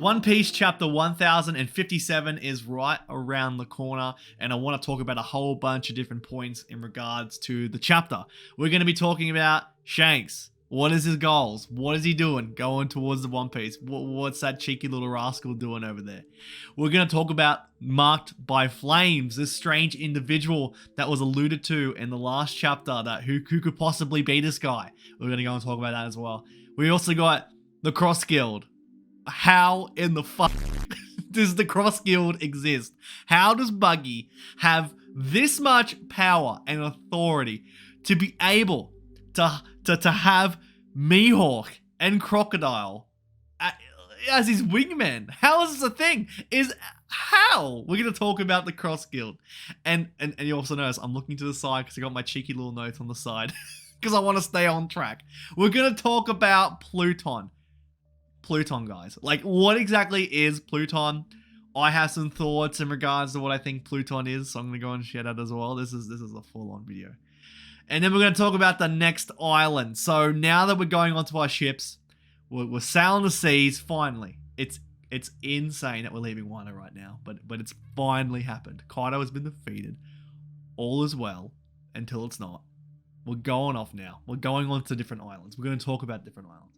One Piece chapter 1057 is right around the corner, and I want to talk about a whole bunch of different points in regards to the chapter. We're going to be talking about Shanks. What is his goals? What is he doing going towards the One Piece? What's that cheeky little rascal doing over there? We're going to talk about Marked by Flames, this strange individual that was alluded to in the last chapter, that who could possibly be this guy. We're going to go and talk about that as well. We also got the Cross Guild. How in the fuck does the Cross Guild exist? How does Buggy have this much power and authority to be able to have Mihawk and Crocodile as his wingmen? How is this a thing? How? We're going to talk about the Cross Guild. And you also notice I'm looking to the side because I got my cheeky little notes on the side because I want to stay on track. We're going to talk about Pluton. Pluton, guys. Like, what exactly is Pluton? I have some thoughts in regards to what I think Pluton is, so I'm going to go and share that as well. This is a full-on video. And then we're going to talk about the next island. So now that we're going onto our ships, we're sailing the seas, finally. It's insane that we're leaving Wano right now, but it's finally happened. Kaido has been defeated. All is well until it's not. We're going off now. We're going on to different islands. We're going to talk about different islands.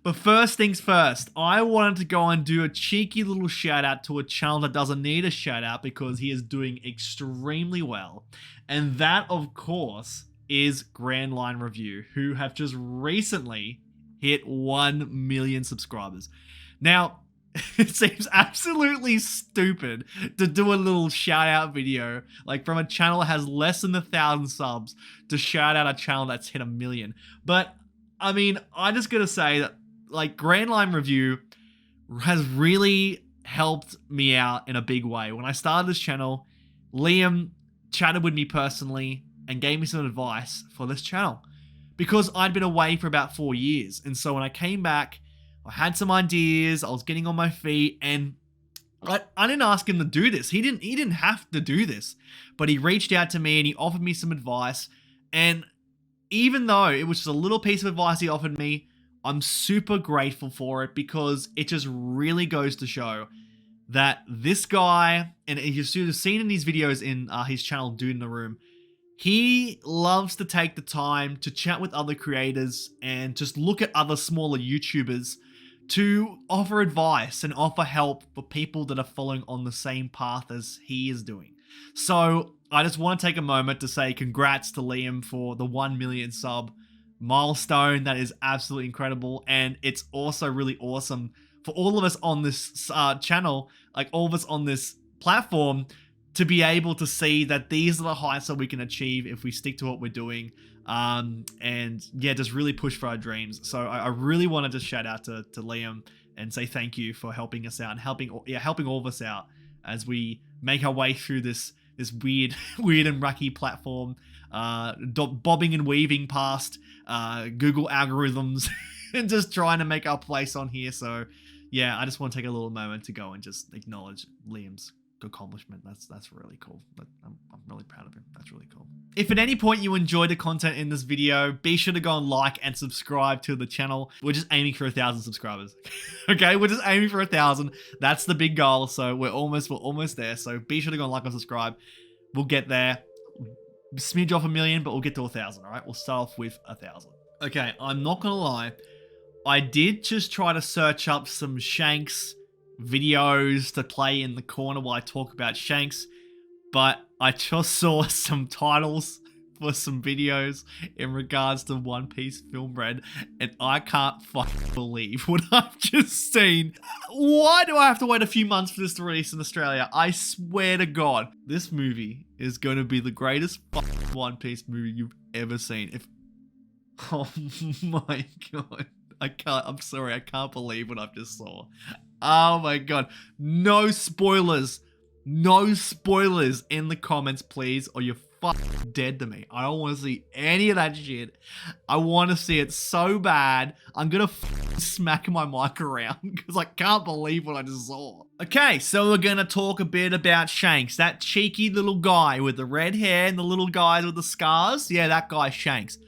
But first things first, I wanted to go and do a cheeky little shout out to a channel that doesn't need a shout out because he is doing extremely well. And that, of course, is Grand Line Review, who have just recently hit 1 million subscribers. Now, it seems absolutely stupid to do a little shout out video, like from a channel that has less than 1,000 subs, to shout out a channel that's hit 1 million. But I mean, I just gotta say that, like, Grand Line Review has really helped me out in a big way. When I started this channel, Liam chatted with me personally and gave me some advice for this channel because I'd been away for about 4 years. And so when I came back, I had some ideas, I was getting on my feet, and I didn't ask him to do this. He didn't have to do this, but he reached out to me and he offered me some advice. And even though it was just a little piece of advice he offered me, I'm super grateful for it because it just really goes to show that this guy, and you should have seen in these videos in his channel, Dude in the Room, he loves to take the time to chat with other creators and just look at other smaller YouTubers to offer advice and offer help for people that are following on the same path as he is doing. So I just want to take a moment to say congrats to Liam for the 1 million sub milestone. That is absolutely incredible. And it's also really awesome for all of us on this channel, like all of us on this platform, to be able to see that these are the heights that we can achieve if we stick to what we're doing. And yeah, just really push for our dreams. So I really wanted to shout out to Liam and say thank you for helping us out and helping all of us out as we make our way through this weird and wacky platform, bobbing and weaving past Google algorithms and just trying to make our place on here. So yeah, I just want to take a little moment to go and just acknowledge Liam's accomplishment. That's really cool. I'm really proud of him. That's really cool. If at any point you enjoyed the content in this video, be sure to go and like and subscribe to the channel. We're just aiming for 1,000 subscribers. Okay, we're just aiming for 1,000. That's the big goal. So we're almost there. So be sure to go and like and subscribe. We'll get there. Smidge off 1 million, but we'll get to 1,000. All right, we'll start off with 1,000. Okay, I'm not gonna lie. I did just try to search up some Shanks videos to play in the corner while I talk about Shanks, but I just saw some titles for some videos in regards to One Piece Film Red, and I can't fucking believe what I've just seen. Why do I have to wait a few months for this to release in Australia? I swear to God, this movie is going to be the greatest fucking One Piece movie you've ever seen. Oh my God. I'm sorry, I can't believe what I've just saw. Oh my God. No spoilers. No spoilers in the comments, please, or you're fucking dead to me. I don't want to see any of that shit. I want to see it so bad. I'm gonna smack my mic around because I can't believe what I just saw. Okay, so we're gonna talk a bit about Shanks, that cheeky little guy with the red hair and the little guys with the scars. Yeah, that guy Shanks.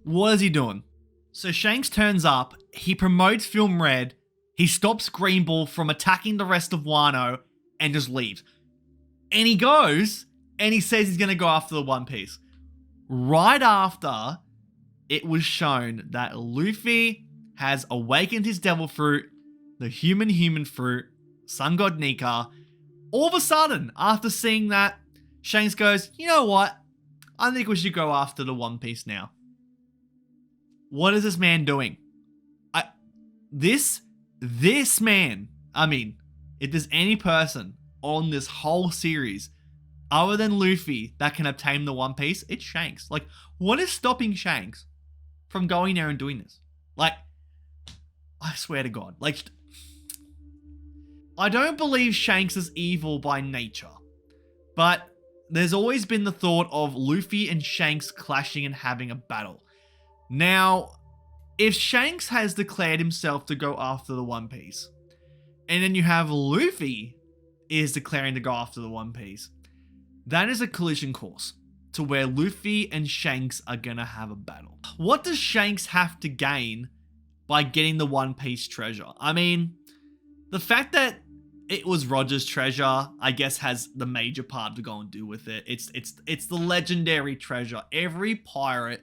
What is he doing? So Shanks turns up, he promotes Film Red, He stops Green Bull from attacking the rest of Wano and just leaves. And he goes and he says he's going to go after the One Piece. Right after it was shown that Luffy has awakened his devil fruit, the human fruit, Sun God Nika. All of a sudden, after seeing that, Shanks goes, you know what? I think we should go after the One Piece now. What is this man doing? This man, I mean, if there's any person on this whole series other than Luffy that can obtain the One Piece, it's Shanks. Like, what is stopping Shanks from going there and doing this? Like, I swear to God. Like, I don't believe Shanks is evil by nature, but there's always been the thought of Luffy and Shanks clashing and having a battle. Now, if Shanks has declared himself to go after the One Piece, and then you have Luffy is declaring to go after the One Piece, that is a collision course to where Luffy and Shanks are gonna have a battle. What does Shanks have to gain by getting the One Piece treasure? I mean, the fact that it was Roger's treasure, I guess, has the major part to go and do with it. It's the legendary treasure. Every pirate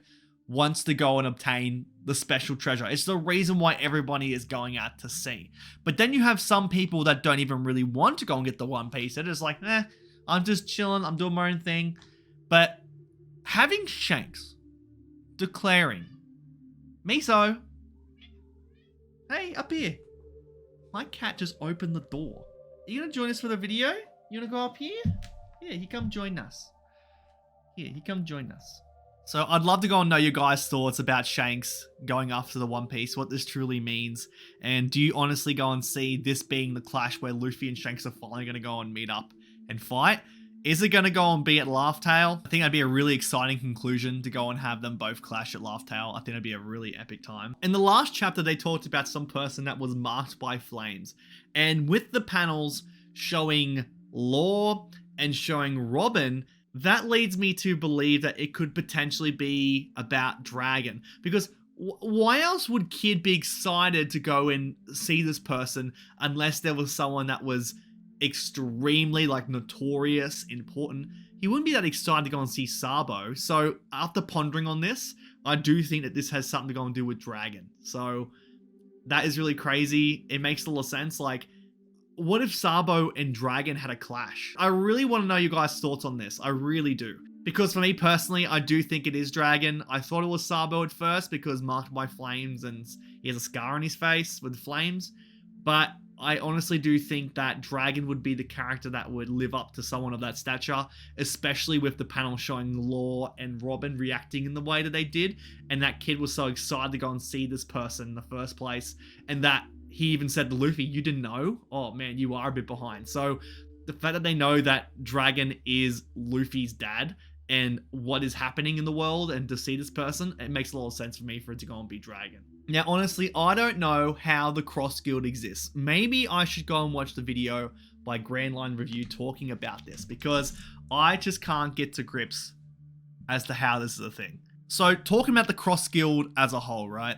wants to go and obtain the special treasure. It's the reason why everybody is going out to sea. But then you have some people that don't even really want to go and get the One Piece. They're just like, I'm just chilling, I'm doing my own thing. But having Shanks declaring, Miso, hey, up here. My cat just opened the door. Are you gonna join us for the video? You wanna go up here? Yeah, he come join us. Here, he come join us. So I'd love to go and know your guys' thoughts about Shanks going after the One Piece, what this truly means. And do you honestly go and see this being the clash where Luffy and Shanks are finally going to go and meet up and fight? Is it going to go and be at Laugh Tale? I think that'd be a really exciting conclusion to go and have them both clash at Laugh Tale. I think it'd be a really epic time. In the last chapter, they talked about some person that was marked by flames. And with the panels showing Law and showing Robin, that leads me to believe that it could potentially be about Dragon. Because why else would Kid be excited to go and see this person unless there was someone that was extremely, like, notorious, important? He wouldn't be that excited to go and see Sabo. So after pondering on this, I do think that this has something to go and do with Dragon. So that is really crazy. It makes a lot of sense. Like, what if Sabo and Dragon had a clash? I really want to know you guys' thoughts on this. I really do. Because for me personally, I do think it is Dragon. I thought it was Sabo at first because marked by flames and he has a scar on his face with flames. But I honestly do think that Dragon would be the character that would live up to someone of that stature, especially with the panel showing Law and Robin reacting in the way that they did. And that Kid was so excited to go and see this person in the first place. And that he even said to Luffy, you didn't know? Oh man, you are a bit behind. So the fact that they know that Dragon is Luffy's dad and what is happening in the world and to see this person, it makes a lot of sense for me for it to go and be Dragon. Now, honestly, I don't know how the Cross Guild exists. Maybe I should go and watch the video by Grand Line Review talking about this because I just can't get to grips as to how this is a thing. So talking about the Cross Guild as a whole, right?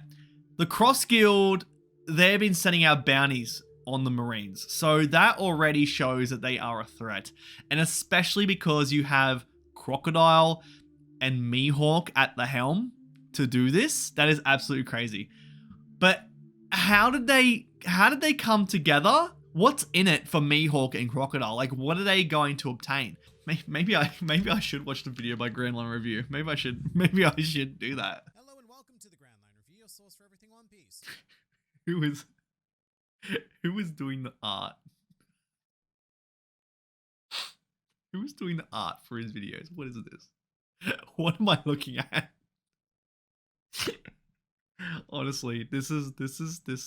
The Cross Guild, they've been sending out bounties on the Marines. So that already shows that they are a threat. And especially because you have Crocodile and Mihawk at the helm to do this, that is absolutely crazy. But how did they come together? What's in it for Mihawk and Crocodile? Like, what are they going to obtain? Maybe I should watch the video by Grand Line Review. Maybe I should do that. Hello and welcome to the Grand Line Review, your source for everything One Piece. Who was doing the art? Who was doing the art for his videos? What is this? What am I looking at? Honestly, this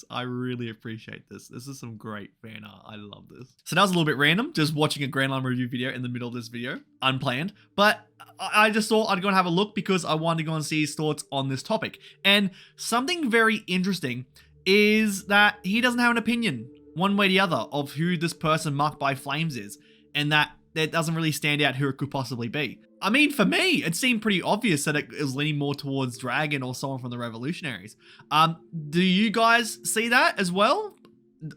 I really appreciate this. This is some great fan art. I love this. So that was a little bit random, just watching a Grand Line Review video in the middle of this video, unplanned. But I just thought I'd go and have a look because I wanted to go and see his thoughts on this topic. And something very interesting is that he doesn't have an opinion one way or the other of who this person marked by flames is, and that it doesn't really stand out who it could possibly be. I mean, for me, it seemed pretty obvious that it was leaning more towards Dragon or someone from the Revolutionaries. Do you guys see that as well?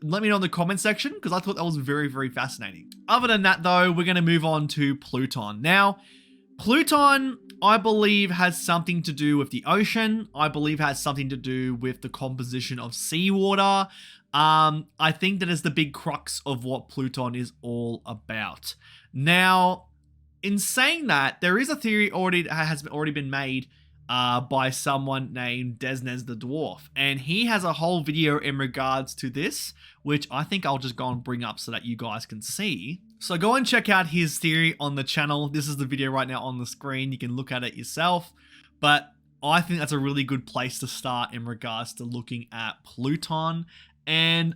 let me know in the comment section, because I thought that was very, very fascinating. Other than that, though, we're going to move on to Pluton. Now, Pluton, I believe, has something to do with the ocean. I believe has something to do with the composition of seawater. I think that is the big crux of what Pluton is all about. Now, in saying that, there is a theory has already been made by someone named Desnes the Dwarf, and he has a whole video in regards to this, which I think I'll just go and bring up so that you guys can see. So go and check out his theory on the channel. This is the video right now on the screen. You can look at it yourself, but I think that's a really good place to start in regards to looking at Pluton. And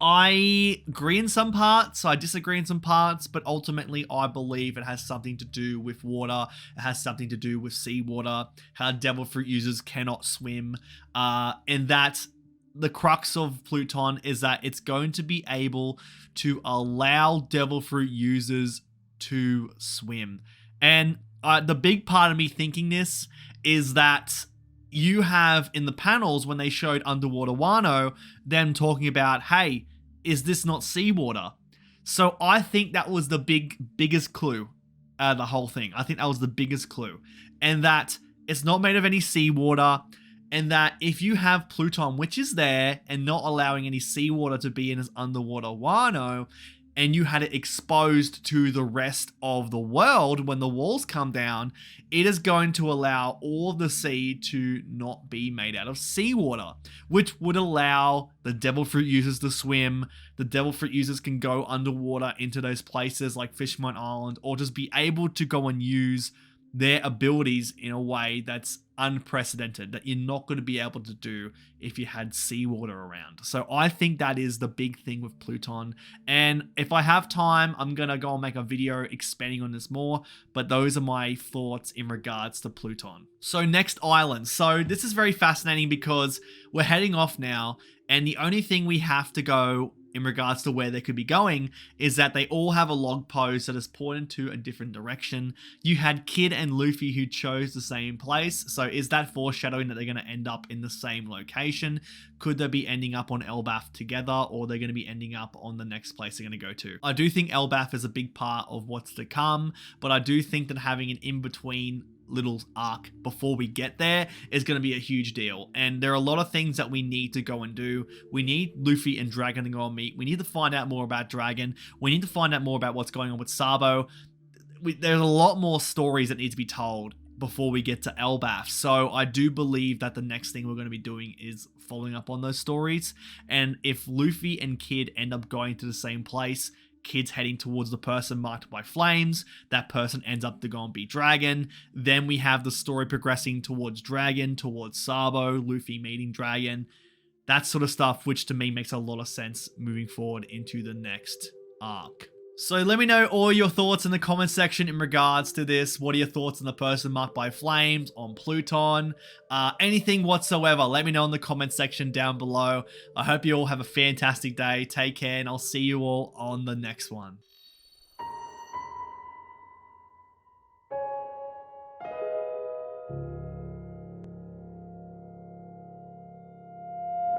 I agree in some parts, I disagree in some parts, but ultimately I believe it has something to do with water. It has something to do with seawater, how devil fruit users cannot swim, and that the crux of Pluton is that it's going to be able to allow devil fruit users to swim. And the big part of me thinking this is that you have in the panels when they showed Underwater Wano, them talking about, hey, is this not seawater? So I think that was the biggest clue out of the whole thing. I think that was the biggest clue. And that it's not made of any seawater, and that if you have Pluton, which is there, and not allowing any seawater to be in as Underwater Wano, and you had it exposed to the rest of the world when the walls come down, it is going to allow all of the sea to not be made out of seawater, which would allow the devil fruit users to swim. The devil fruit users can go underwater into those places like Fishmont Island, or just be able to go and use their abilities in a way that's unprecedented, that you're not going to be able to do if you had seawater around. So I think that is the big thing with Pluton. And if I have time, I'm going to go and make a video expanding on this more, but those are my thoughts in regards to Pluton. So next island. So this is very fascinating because we're heading off now, and the only thing we have to go in regards to where they could be going is that they all have a log post that is pointed to a different direction. You had Kid and Luffy who chose the same place. So is that foreshadowing that they're going to end up in the same location? Could they be ending up on Elbaf together, or they're going to be ending up on the next place they're going to go to? I do think Elbaf is a big part of what's to come, but I do think that having an in-between little arc before we get there is going to be a huge deal. And there are a lot of things that we need to go and do. We need Luffy and Dragon to go and meet. We need to find out more about Dragon. We need to find out more about what's going on with Sabo. There's a lot more stories that need to be told before we get to Elbaf. So I do believe that the next thing we're going to be doing is following up on those stories. And if Luffy and Kid end up going to the same place, Kid's heading towards the person marked by flames, that person ends up to go and be Dragon. Then we have the story progressing towards Dragon, towards Sabo, Luffy meeting Dragon, that sort of stuff, which to me makes a lot of sense moving forward into the next arc. So let me know all your thoughts in the comment section in regards to this. What are your thoughts on the person marked by flames, on Pluton, anything whatsoever? Let me know in the comment section down below. I hope you all have a fantastic day. Take care, and I'll see you all on the next one.